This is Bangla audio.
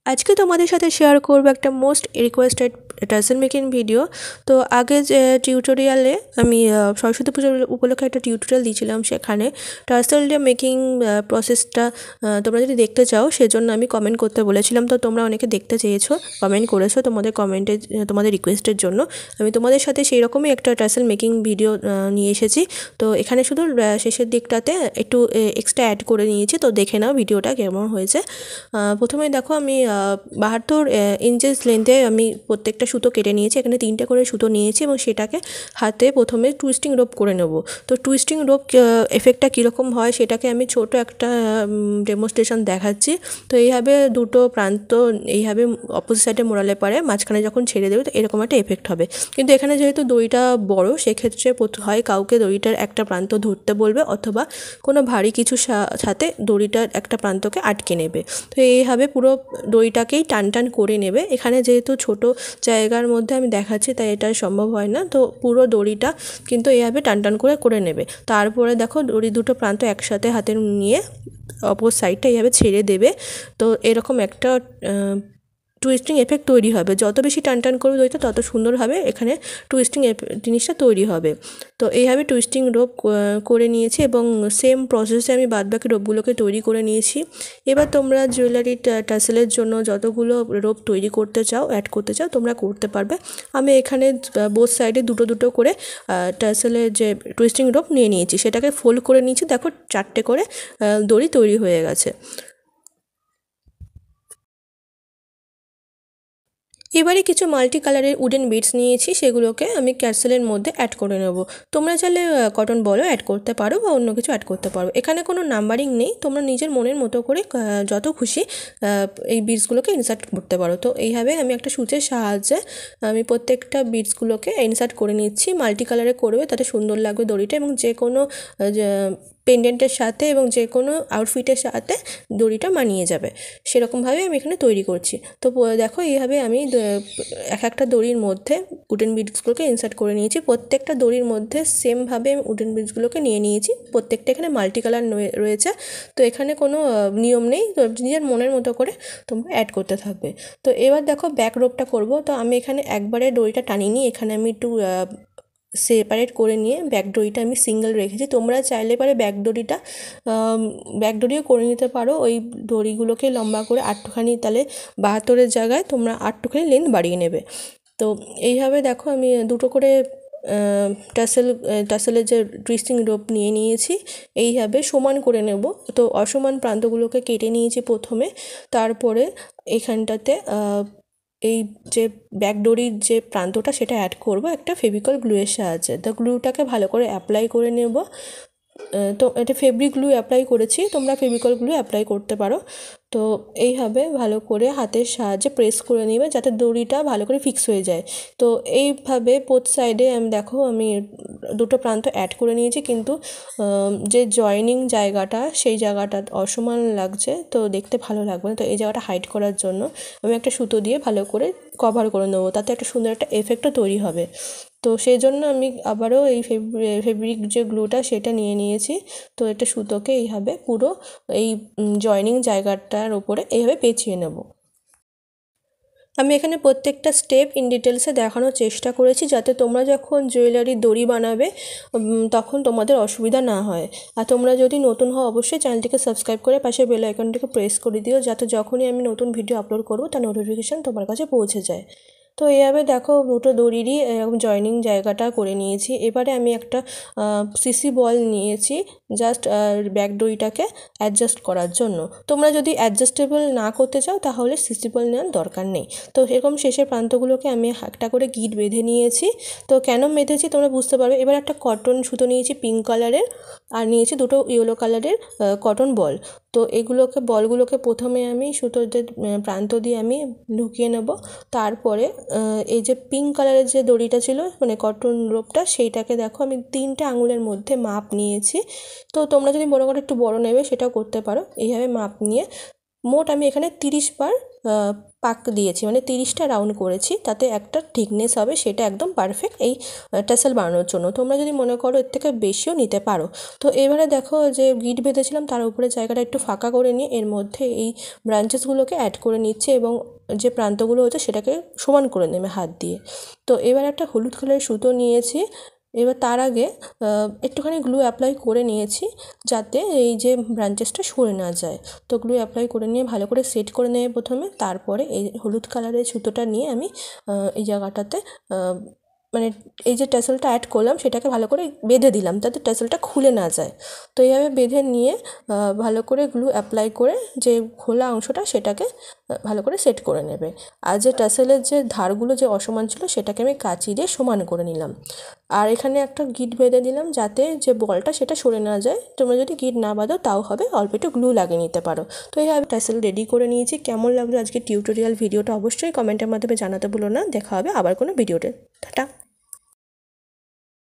আজকে তোমাদের সাথে শেয়ার করব একটা most requested tassel making video. তো আগে যে টিউটোরিয়ালে আমি সরস্বতী পুজোর উপলক্ষে একটা টিউটোরিয়াল দিয়েছিলাম, সেখানে টার্সেল মেকিং প্রসেসটা তোমরা যদি দেখতে চাও সেজন্য আমি কমেন্ট করতে বলেছিলাম। তো তোমরা অনেকে দেখতে চেয়েছো, কমেন্ট করেছো তোমাদের কমেন্টে, তোমাদের রিকোয়েস্টের জন্য আমি তোমাদের সাথে সেই রকমই একটা টার্সেল মেকিং ভিডিও নিয়ে এসেছি। তো এখানে শুধু শেষের দিকটাতে একটু এক্সট্রা অ্যাড করে নিয়েছি, তো দেখে নাও ভিডিওটা কেমন হয়েছে। প্রথমে দেখো আমি 72 ইঞ্চেস লেন্থে আমি প্রত্যেকটা সুতো কেটে নিয়েছি। এখানে 3টে করে সুতো নিয়েছি এবং সেটাকে হাতে প্রথমে টুইস্টিং রোপ করে নেব। তো টুইস্টিং রোপ এফেক্টটা কীরকম হয় সেটাকে আমি ছোট একটা ডেমনস্ট্রেশন দেখাচ্ছি। তো এইভাবে দুটো প্রান্ত এইভাবে অপোজিট সাইডে মোড়ালে পারে, মাঝখানে যখন ছেড়ে দেবে তো এরকম একটা এফেক্ট হবে। কিন্তু এখানে যেহেতু দড়িটা বড়, সেক্ষেত্রে হয় কাউকে দড়িটার একটা প্রান্ত ধরতে বলবে, অথবা কোনো ভারী কিছু সাথে দড়িটার একটা প্রান্তকে আটকে নেবে। তো এইভাবে পুরো দড়িটাকেই টান টান করে নেবে। এখানে যেহেতু ছোট জায়গার মধ্যে আমি দেখাচ্ছি তাই এটা সম্ভব হয় না, তো পুরো দড়িটা কিন্তু এইভাবে টান টান করে করে নেবে। তারপরে দেখো দড়ি দুটো প্রান্ত একসাথে হাতে নিয়ে অপর সাইডটা এইভাবে ছেড়ে দেবে। তো এরকম একটা টুইস্টিং এফেক্ট তৈরি হবে। যত বেশি টান টান করবে দড়িটা তত সুন্দরভাবে এখানে টুইস্টিং জিনিসটা তৈরি হবে। তো এইভাবে টুইস্টিং রোপ করে নিয়েছি এবং সেম প্রসেসে আমি বাদবাকি রোপগুলোকে তৈরি করে নিয়েছি। এবার তোমরা জুয়েলারি টাসেলের জন্য যতগুলো রোপ তৈরি করতে চাও, অ্যাড করতে চাও, তোমরা করতে পারবে। আমি এখানে বোথ সাইডে দুটো দুটো করে টাসেলের যে টুইস্টিং রোপ নিয়ে নিয়েছি, সেটাকে ফোল্ড করে নিয়েছি। দেখো 4টে করে দড়ি তৈরি হয়ে গেছে। এবারে কিছু মাল্টি কালারের উডেন বিডস নিয়েছি, সেগুলোকে আমি ক্যাসেলের মধ্যে অ্যাড করে নেব। তোমরা চাইলে কটন বলও অ্যাড করতে পারো বা অন্য কিছু অ্যাড করতে পারো। এখানে কোনো নাম্বারিং নেই, তোমরা নিজের মনের মতো করে যত খুশি এই বিডসগুলোকে ইনসার্ট করতে পারো। তো এইভাবে আমি একটা সূচের সাহায্যে আমি প্রত্যেকটা বিডসগুলোকে ইনসার্ট করে নিচ্ছি। মাল্টি কালারে করবে, তাতে সুন্দর লাগবে দড়িটা, এবং যে কোনো পেন্ডেন্টের সাথে এবং যে কোনো আউটফিটের সাথে দড়িটা মানিয়ে যাবে, সেরকমভাবে আমি এখানে তৈরি করছি। তো দেখো এইভাবে আমি এক একটা দড়ির মধ্যে উডেন বিডসগুলোকে ইনসার্ট করে নিয়েছি। প্রত্যেকটা দড়ির মধ্যে সেমভাবে আমি উডেন বিডসগুলোকে নিয়ে নিয়েছি। প্রত্যেকটা এখানে মাল্টি কালার রয়েছে, তো এখানে কোনো নিয়ম নেই, তো নিজের মনের মতো করে তোমরা অ্যাড করতে থাকবে। তো এবার দেখো ব্যাক রোপটা করব। তো আমি এখানে একবারে দড়িটা টানিনি, এখানে আমি একটু সেপারেট করে নিয়ে ব্যাক দড়িটা আমি সিঙ্গেল রেখেছি। তোমরা চাইলে পারে ব্যাক দড়িও করে নিতে পারো। ওই দড়িগুলোকে লম্বা করে আটটুখানি, তাহলে 72-এর জায়গায় তোমরা আটটুখানি লেন্থ বাড়িয়ে নেবে। তো এইভাবে দেখো আমি দুটো করে টাসেলের যে টুইস্টিং রোপ নিয়ে নিয়েছি, এইভাবে সমান করে নেব। তো অসমান প্রান্তগুলোকে কেটে নিয়েছি প্রথমে, তারপরে এখানটাতে এই যে ব্যাক দড়ির যে প্রান্তটা সেটা অ্যাড করব একটা ফেভিকল গ্লুয়ের সাহায্যে। তো গ্লুটাকে ভালো করে অ্যাপ্লাই করে নেব। তো এটা ফেব্রিক গ্লু অ্যাপ্লাই করেছি, তোমরা ফেভিকল গ্লু অ্যাপ্লাই করতে পারো। তো এইভাবে ভালো করে হাতের সাহায্যে প্রেস করে নেবে যাতে দড়িটা ভালো করে ফিক্স হয়ে যায়। তো এইভাবে বোথ সাইডে দেখো আমি দুটো প্রান্ত অ্যাড করে নিয়েছি, কিন্তু যে জয়েনিং জায়গাটা সেই জায়গাটা অসমান লাগছে, তো দেখতে ভালো লাগবে না। তো এই জায়গাটা হাইড করার জন্য আমি একটা সুতো দিয়ে ভালো করে কভার করে নেবো, তাতে একটা সুন্দর একটা এফেক্টও তৈরি হবে। তো সেই জন্য আমি আবারও এই ফেব্রিক যে গ্লুটা সেটা নিয়ে নিয়েছি। তো একটা সুতোকে এইভাবে পুরো এই জয়েনিং জায়গাটার ওপরে এইভাবে পেঁচিয়ে নেব। আমি এখানে প্রত্যেকটা স্টেপ ইন ডিটেলসে দেখানোর চেষ্টা করেছি, যাতে তোমরা যখন জুয়েলারি দড়ি বানাবে তখন তোমাদের অসুবিধা না হয়। আর তোমরা যদি নতুন হও অবশ্যই চ্যানেলটিকে সাবস্ক্রাইব করে পাশে বেল আইকনটিকে প্রেস করে দিও, যাতে যখনই আমি নতুন ভিডিও আপলোড করবো তার নোটিফিকেশান তোমার কাছে পৌঁছে যায়। তো এইভাবে দেখো দুটো দড়িরই এরকম জয়েনিং জায়গাটা করে নিয়েছি। এবারে আমি একটা সিসি বল নিয়েছি জাস্ট ব্যাক দড়িটাকে অ্যাডজাস্ট করার জন্য। তোমরা যদি অ্যাডজাস্টেবল না করতে চাও তাহলে সিসি বল নেওয়ার দরকার নেই। তো এরকম শেষের প্রান্তগুলোকে আমি একটা করে গিট বেঁধে নিয়েছি। তো কেন বেঁধেছি তোমরা বুঝতে পারবে। এবার একটা কটন সুতো নিয়েছি পিঙ্ক কালারের, আর নিয়েছি দুটো ইয়েলো কালারের কটন বল। তো বলগুলোকে প্রথমে আমি সুতোর যে প্রান্ত দিয়ে আমি ঢুকিয়ে নেব। তারপরে এই যে পিঙ্ক কালারের যে দড়িটা ছিল, মানে কটন রোপটা, সেইটাকে দেখো আমি 3টে আঙুলের মধ্যে মাপ নিয়েছি। তো তোমরা যদি মনে করো একটু বড় নেবে সেটাও করতে পারো। এইভাবে মাপ নিয়ে মোট আমি এখানে 30 বার পাক দিয়েছি, মানে 30টা রাউন্ড করেছি, তাতে একটা থিকনেস হবে, সেটা একদম পারফেক্ট এই টাসেল বানানোর জন্য। তোমরা যদি মনে করো এর থেকে বেশিও নিতে পারো। তো এবারে দেখো যে গিট বেঁধেছিলাম তার উপরে জায়গাটা একটু ফাঁকা করে নিয়ে এর মধ্যে এই ব্রাঞ্চেসগুলোকে অ্যাড করে নিচ্ছে এবং যে প্রান্তগুলো হচ্ছে সেটাকে সমান করে নেবে হাত দিয়ে। তো এবার একটা হলুদ কালারের সুতো নিয়েছি। এবার তার আগে একটুখানি গ্লু অ্যাপ্লাই করে নিয়েছি যাতে এই যে ব্রাঞ্চেসটা সরে না যায়। তো গ্লু অ্যাপ্লাই করে নিয়ে ভালো করে সেট করে নেবে প্রথমে, তারপরে এই হলুদ কালারের সুতোটা নিয়ে আমি এই জায়গাটাতে মানে এই যে টাসেলটা অ্যাড করলাম সেটাকে ভালো করে বেঁধে দিলাম যাতে টাসেলটা খুলে না যায়। তো এইভাবে বেঁধে নিয়ে ভালো করে গ্লু অ্যাপ্লাই করে যে খোলা অংশটা সেটাকে ভালো করে সেট করে নেবে। আর যে টাসেলের যে ধারগুলো যে অসমান ছিল সেটাকে আমি কাঁচি দিয়ে সমান করে নিলাম। আর এখানে একটা গিট বেঁধে দিলাম যাতে যে বলটা সেটা সরে না যায়। তোমরা যদি গিট না বাঁধো তাও হবে, অল্প একটু গ্লু লাগিয়ে নিতে পারো। তো এইভাবে টাসেল রেডি করে নিয়েছি। কেমন লাগলো আজকে টিউটোরিয়াল ভিডিওটা অবশ্যই কমেন্টের মাধ্যমে জানাতে ভুলো না। দেখা হবে আবার কোনো ভিডিওতে। টাটা।